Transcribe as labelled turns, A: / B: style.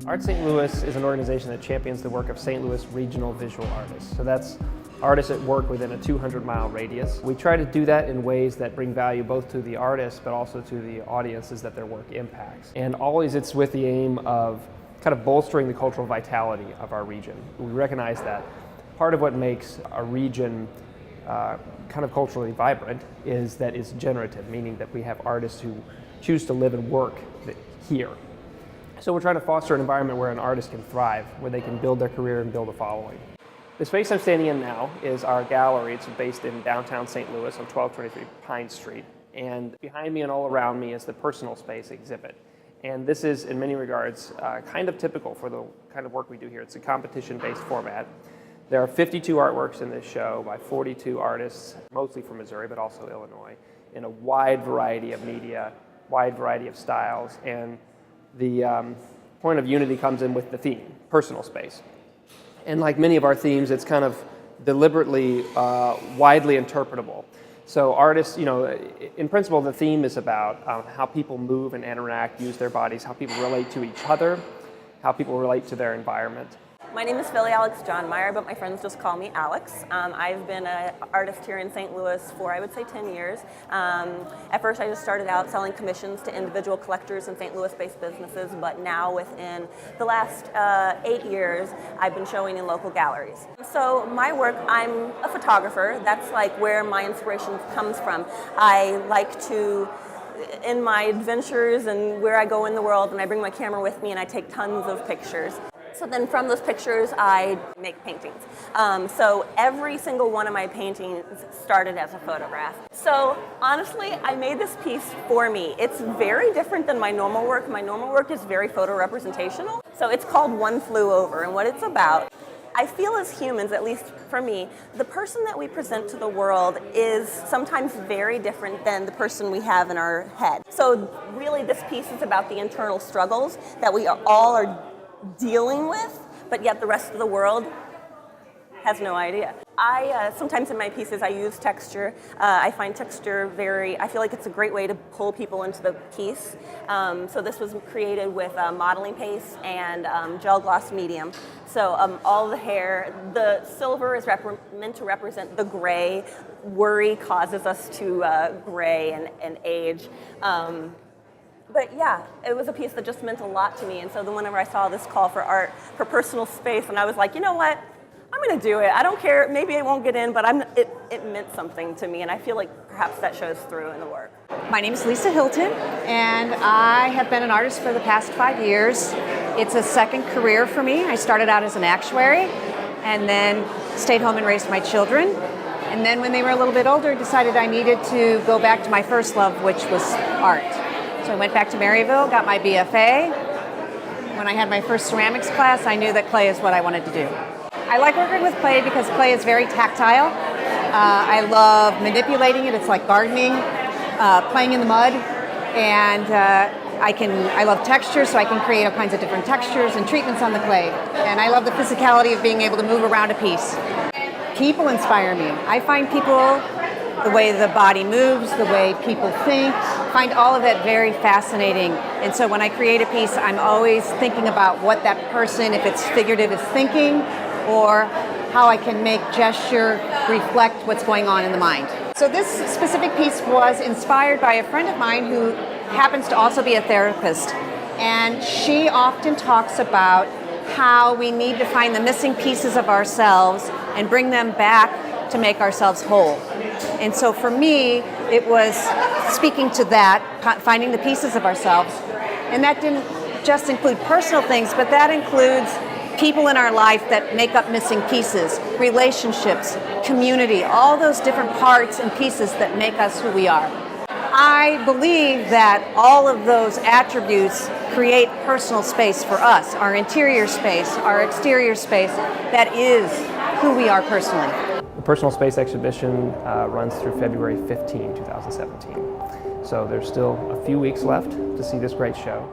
A: Art St. Louis is an organization that champions the work of St. Louis regional visual artists. So that's artists that work within a 200-mile radius. We try to do that in ways that bring value both to the artists but also to the audiences that their work impacts. And always it's with the aim of kind of bolstering the cultural vitality of our region. We recognize that part of what makes a region kind of culturally vibrant is that it's generative, meaning that we have artists who choose to live and work here. So we're trying to foster an environment where an artist can thrive, where they can build their career and build a following. The space I'm standing in now is our gallery. It's based in downtown St. Louis on 1223 Pine Street. And behind me and all around me is the personal space exhibit. And this is, in many regards, kind of typical for the kind of work we do here. It's a competition-based format. There are 52 artworks in this show by 42 artists, mostly from Missouri, but also Illinois, in a wide variety of media, wide variety of styles. And the point of unity comes in with the theme, personal space. And like many of our themes, it's kind of deliberately widely interpretable. So artists, in principle, the theme is about how people move and interact, use their bodies, how people relate to each other, how people relate to their environment.
B: My name is Philly Alex John Meyer, but my friends just call me Alex. I've been an artist here in St. Louis for, I would say, 10 years. At first, I just started out selling commissions to individual collectors and St. Louis-based businesses, but now within the last 8 years, I've been showing in local galleries. So my work, I'm a photographer. That's like where my inspiration comes from. I like to, in my adventures and where I go in the world, and I bring my camera with me and I take tons of pictures. So then from those pictures, I make paintings. So every single one of my paintings started as a photograph. So honestly, I made this piece for me. It's very different than my normal work. My normal work is very photo representational. So it's called One Flew Over, and what it's about, I feel as humans, at least for me, the person that we present to the world is sometimes very different than the person we have in our head. So really this piece is about the internal struggles that we all are dealing with, but yet the rest of the world has no idea. Sometimes in my pieces I use texture. I find texture I feel like it's a great way to pull people into the piece. So this was created with modeling paste and gel gloss medium. So all the hair, the silver is meant to represent the gray. Worry causes us to gray and age. But yeah, it was a piece that just meant a lot to me. And so then whenever I saw this call for art, for personal space, and I was like, you know what? I'm going to do it. I don't care. Maybe I won't get in, but it meant something to me. And I feel like perhaps that shows through in the work.
C: My name is Lisa Hilton, and I have been an artist for the past 5 years. It's a second career for me. I started out as an actuary and then stayed home and raised my children. And then when they were a little bit older, decided I needed to go back to my first love, which was art. So I went back to Maryville, got my BFA. When I had my first ceramics class, I knew that clay is what I wanted to do. I like working with clay because clay is very tactile. I love manipulating it. It's like gardening, playing in the mud. And I love texture, so I can create all kinds of different textures and treatments on the clay. And I love the physicality of being able to move around a piece. People inspire me. I find people, the way the body moves, the way people think, find all of that very fascinating. And so when I create a piece, I'm always thinking about what that person, if it's figurative, is thinking, or how I can make gesture reflect what's going on in the mind. So this specific piece was inspired by a friend of mine who happens to also be a therapist. And she often talks about how we need to find the missing pieces of ourselves and bring them back to make ourselves whole. And so for me, it was speaking to that, finding the pieces of ourselves. And that didn't just include personal things, but that includes people in our life that make up missing pieces, relationships, community, all those different parts and pieces that make us who we are. I believe that all of those attributes create personal space for us, our interior space, our exterior space, that is who we are personally.
A: The Personal Space exhibition runs through February 15, 2017. So there's still a few weeks left to see this great show.